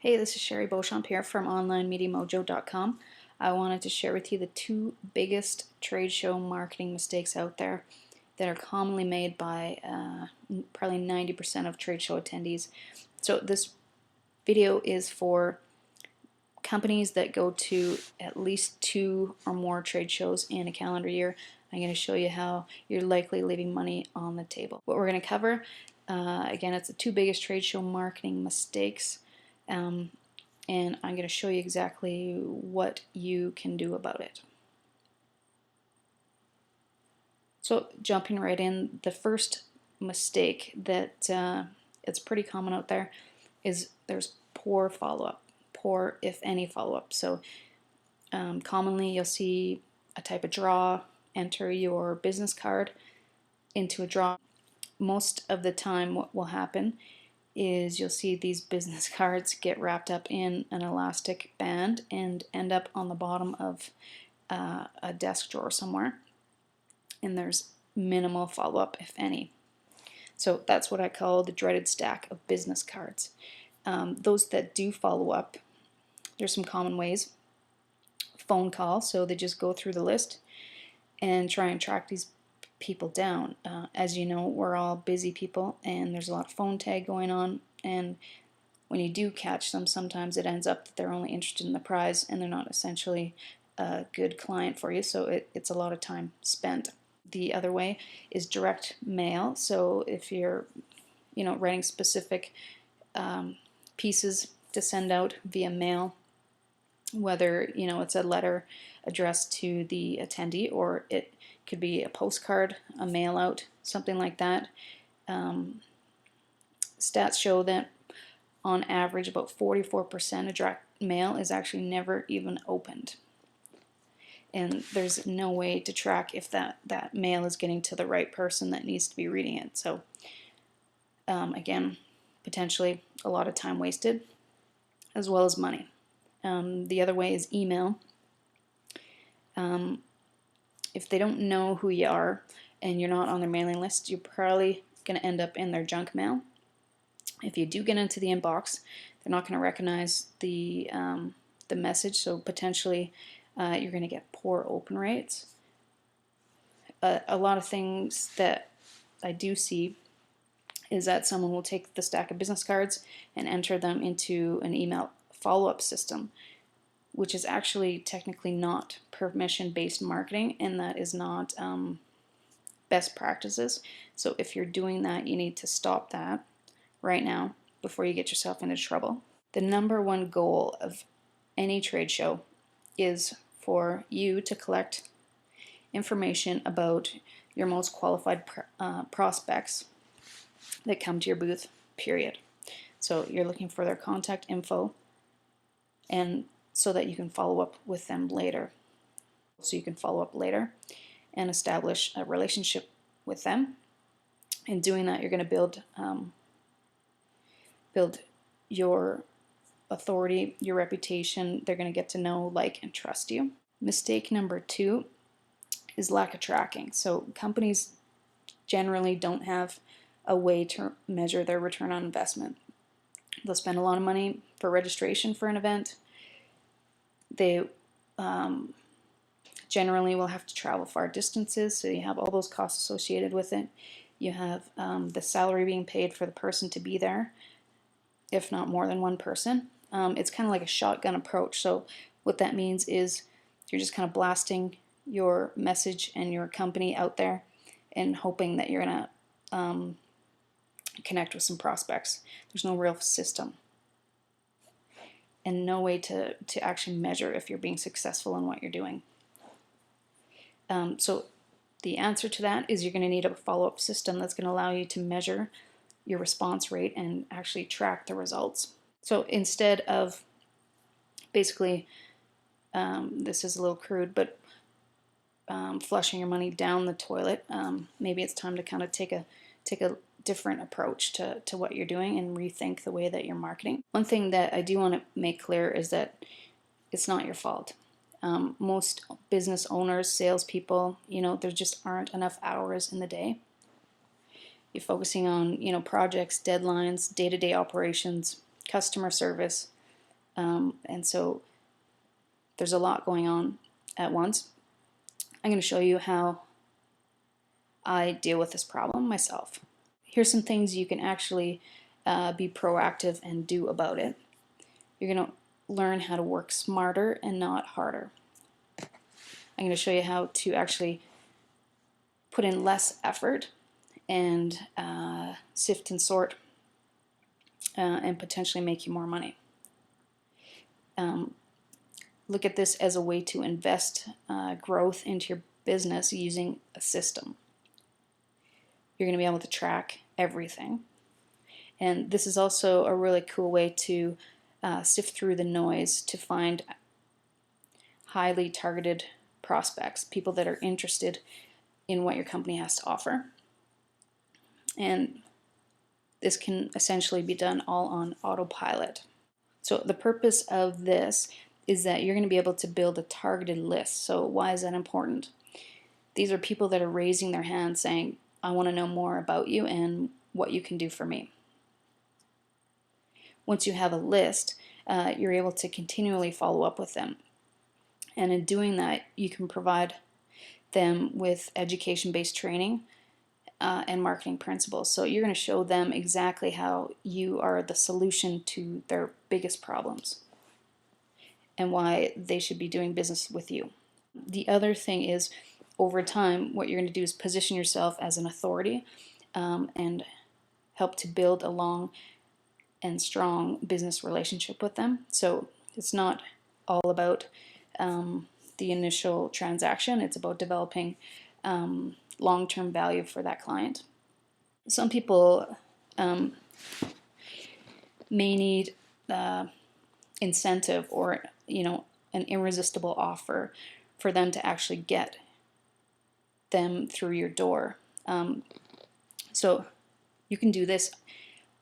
Hey, this is Sherry Beauchamp here from OnlineMediaMojo.com. I wanted to share with you the two biggest trade show marketing mistakes out there that are commonly made by probably 90% of trade show attendees. So this video is for companies that go to at least 2 or more trade shows in a calendar year. I'm going to show you how you're likely leaving money on the table. What we're going to cover, again, it's the two biggest trade show marketing mistakes. And I'm going to show you exactly what you can do about it. So jumping right in, the first mistake that it's pretty common out there is there's poor follow-up, poor if any follow-up. So commonly you'll see a type of draw, enter your business card into a draw. Most of the time what will happen is you'll see these business cards get wrapped up in an elastic band and end up on the bottom of a desk drawer somewhere, and there's minimal follow-up, if any. So that's what I call the dreaded stack of business cards. Those that do follow up, there's some common ways. Phone call, so they just go through the list and try and track these people down. As you know, we're all busy people and there's a lot of phone tag going on, and when you do catch them, sometimes it ends up that they're only interested in the prize and they're not essentially a good client for you, so it's a lot of time spent. The other way is direct mail. So if you're writing specific pieces to send out via mail, whether it's a letter addressed to the attendee or it could be a postcard, a mail out, something like that. Stats show that on average about 44% of direct mail is actually never even opened. And there's no way to track if that mail is getting to the right person that needs to be reading it. So again, potentially a lot of time wasted as well as money. The other way is email. If they don't know who you are and you're not on their mailing list, you're probably going to end up in their junk mail. If you do get into the inbox, they're not going to recognize the message, so potentially you're going to get poor open rates. A lot of things that I do see is that someone will take the stack of business cards and enter them into an email follow-up system, which is actually technically not permission-based marketing, and that is not best practices. So if you're doing that, you need to stop that right now before you get yourself into trouble. The number one goal of any trade show is for you to collect information about your most qualified prospects that come to your booth, period. So you're looking for their contact info, and so that you can follow up with them later. So you can follow up later and establish a relationship with them. In doing that, you're going to build your authority, your reputation. They're going to get to know, like, and trust you. Mistake number 2 is lack of tracking. So companies generally don't have a way to measure their return on investment. They'll spend a lot of money for registration for an event. They generally will have to travel far distances, so you have all those costs associated with it. You have the salary being paid for the person to be there, if not more than one person. It's kind of like a shotgun approach. So what that means is you're just kind of blasting your message and your company out there and hoping that you're going to connect with some prospects. There's no real system and no way to actually measure if you're being successful in what you're doing. So the answer to that is you're going to need a follow-up system that's going to allow you to measure your response rate and actually track the results. So instead of basically, this is a little crude, but flushing your money down the toilet, maybe it's time to kind of take a different approach to what you're doing and rethink the way that you're marketing. One thing that I do want to make clear is that it's not your fault. Most business owners, salespeople, there just aren't enough hours in the day. You're focusing on, projects, deadlines, day-to-day operations, customer service, And so there's a lot going on at once. I'm going to show you how I deal with this problem myself. Here's some things you can actually be proactive and do about it. You're going to learn how to work smarter and not harder. I'm going to show you how to actually put in less effort and sift and sort and potentially make you more money. Look at this as a way to invest growth into your business using a system. You're going to be able to track everything. And this is also a really cool way to sift through the noise to find highly targeted prospects, people that are interested in what your company has to offer. And this can essentially be done all on autopilot. So the purpose of this is that you're going to be able to build a targeted list. So why is that important? These are people that are raising their hand saying, I want to know more about you and what you can do for me. Once you have a list, you're able to continually follow up with them. And in doing that, you can provide them with education-based training and marketing principles. So you're going to show them exactly how you are the solution to their biggest problems and why they should be doing business with you. The other thing is, over time, what you're going to do is position yourself as an authority and help to build a long and strong business relationship with them. So it's not all about the initial transaction. It's about developing long-term value for that client. Some people may need incentive or an irresistible offer for them to actually get them through your door. So you can do this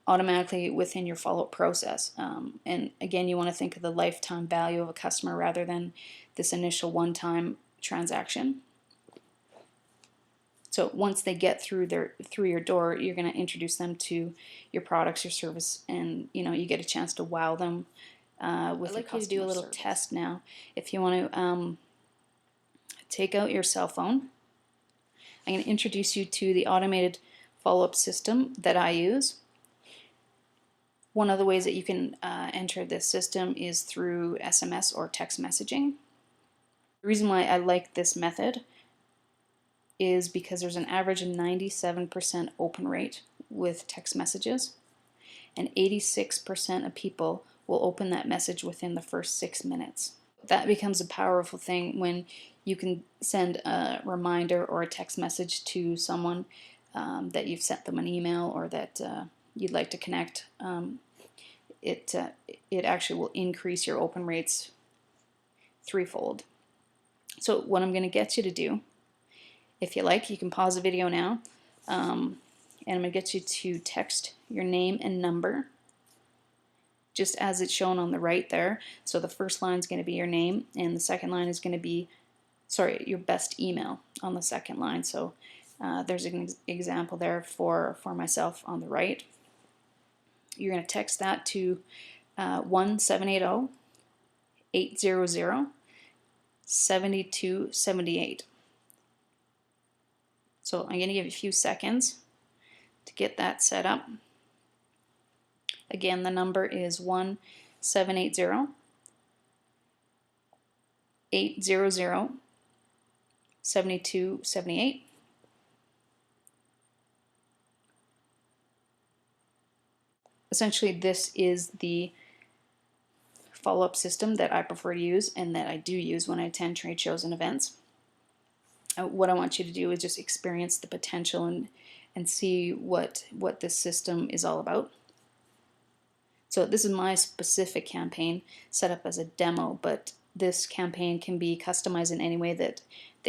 automatically within your follow-up process. And again, you want to think of the lifetime value of a customer rather than this initial one-time transaction. So once they get through your door, you're going to introduce them to your products, your service, and you get a chance to wow them with your customer service. I'd like you to do a little test now. If you want to take out your cell phone, I'm going to introduce you to the automated follow-up system that I use. One of the ways that you can enter this system is through SMS or text messaging. The reason why I like this method is because there's an average of 97% open rate with text messages, and 86% of people will open that message within the first 6 minutes. That becomes a powerful thing when you can send a reminder or a text message to someone that you've sent them an email or that you'd like to connect. It actually will increase your open rates threefold. So what I'm going to get you to do, if you like, you can pause the video now, and I'm going to get you to text your name and number just as it's shown on the right there. So the first line is going to be your name, and the second line is going to be, your best email on the second line. So there's an example there for myself on the right. You're going to text that to 1-780-800-7278. So I'm going to give you a few seconds to get that set up. Again, the number is 1-780-800-7278. Essentially, this is the follow-up system that I prefer to use and that I do use when I attend trade shows and events. What I want you to do is just experience the potential and see what this system is all about. So this is my specific campaign set up as a demo, but this campaign can be customized in any way that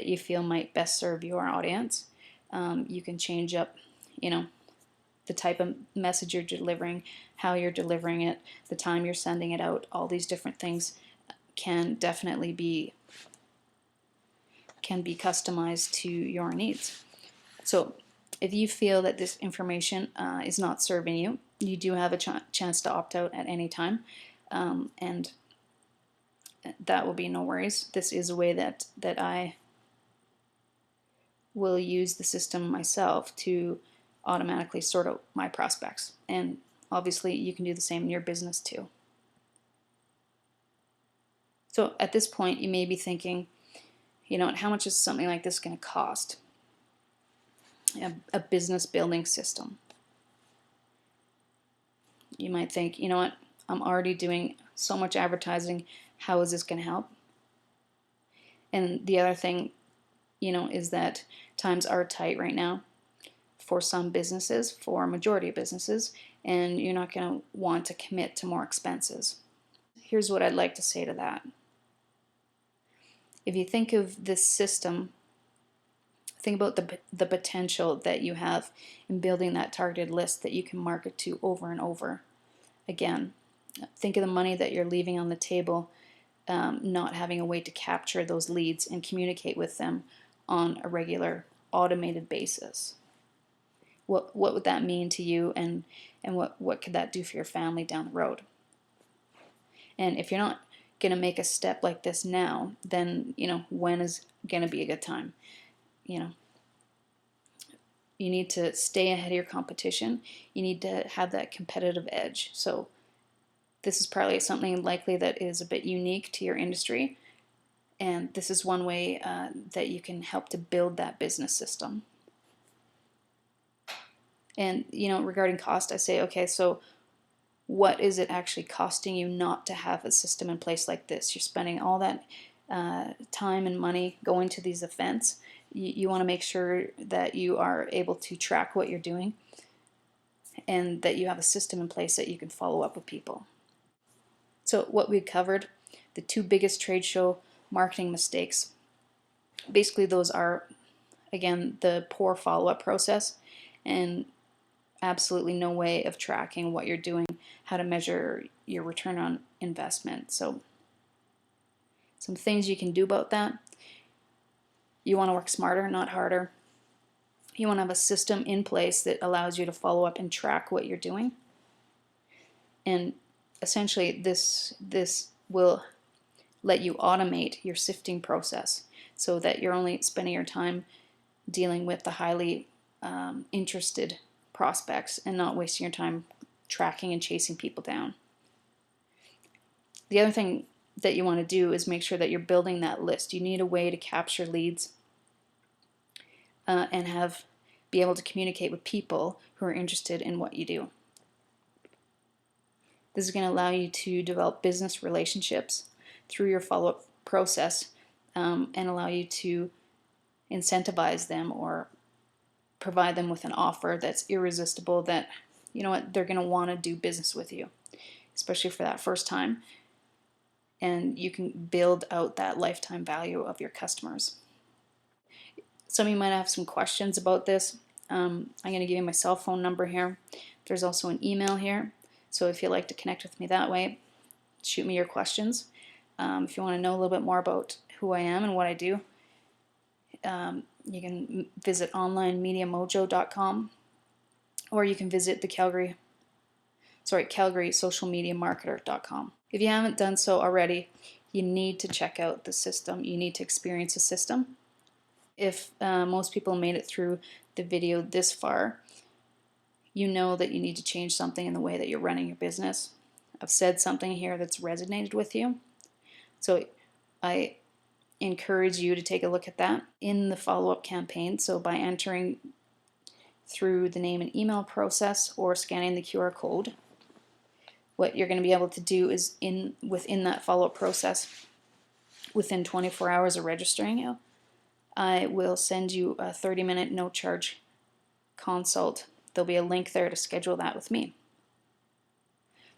you feel might best serve your audience. You can change up, the type of message you're delivering, how you're delivering it, the time you're sending it out. All these different things can definitely be customized to your needs. So if you feel that this information is not serving you, you do have a chance to opt out at any time. and that will be no worries. This is a way that I will use the system myself to automatically sort out my prospects. And obviously you can do the same in your business too. So at this point you may be thinking, how much is something like this going to cost? A business building system. You might think, I'm already doing so much advertising. How is this going to help? And the other thing, is that times are tight right now for some businesses, for a majority of businesses, and you're not going to want to commit to more expenses. Here's what I'd like to say to that. If you think of this system, think about the potential that you have in building that targeted list that you can market to over and over again. Think of the money that you're leaving on the table, not having a way to capture those leads and communicate with them on a regular automated basis. What would that mean to you, and what could that do for your family down the road? And if you're not going to make a step like this now, then when is going to be a good time? You need to stay ahead of your competition. You need to have that competitive edge. So this is probably something likely that is a bit unique to your industry, and this is one way that you can help to build that business system. And regarding cost, I say, okay, so what is it actually costing you not to have a system in place like this? You're spending all that time and money going to these events. You want to make sure that you are able to track what you're doing and that you have a system in place that you can follow up with people. So what we covered, the two biggest trade show marketing mistakes, basically those are, again, the poor follow-up process and absolutely no way of tracking what you're doing, how to measure your return on investment. So some things you can do about that. You want to work smarter, not harder. You want to have a system in place that allows you to follow up and track what you're doing. And essentially this will let you automate your sifting process so that you're only spending your time dealing with the highly interested prospects and not wasting your time tracking and chasing people down. The other thing that you want to do is make sure that you're building that list. You need a way to capture leads and be able to communicate with people who are interested in what you do. This is going to allow you to develop business relationships through your follow-up process and allow you to incentivize them or provide them with an offer that's irresistible, that they're going to want to do business with you, especially for that first time. And you can build out that lifetime value of your customers. Some of you might have some questions about this. I'm going to give you my cell phone number here. There's also an email here. So if you'd like to connect with me that way, shoot me your questions. If you want to know a little bit more about who I am and what I do, you can visit onlinemediamojo.com, or you can visit Calgary socialmediamarketer.com. If you haven't done so already, you need to check out the system. You need to experience the system. If most people made it through the video this far, you know that you need to change something in the way that you're running your business. I've said something here that's resonated with you. So I encourage you to take a look at that in the follow-up campaign. So by entering through the name and email process or scanning the QR code, what you're going to be able to do is within that follow-up process, within 24 hours of registering you, I will send you a 30-minute no-charge consult. There'll be a link there to schedule that with me.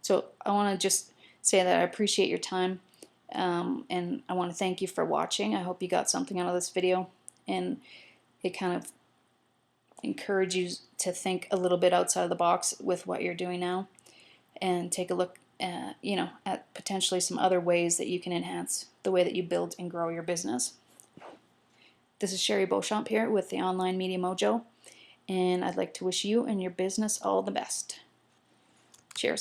So I want to just say that I appreciate your time, and I want to thank you for watching. I hope you got something out of this video, and it kind of encourages you to think a little bit outside of the box with what you're doing now, and take a look at potentially some other ways that you can enhance the way that you build and grow your business. This is Sherry Beauchamp here with the Online Media Mojo, and I'd like to wish you and your business all the best.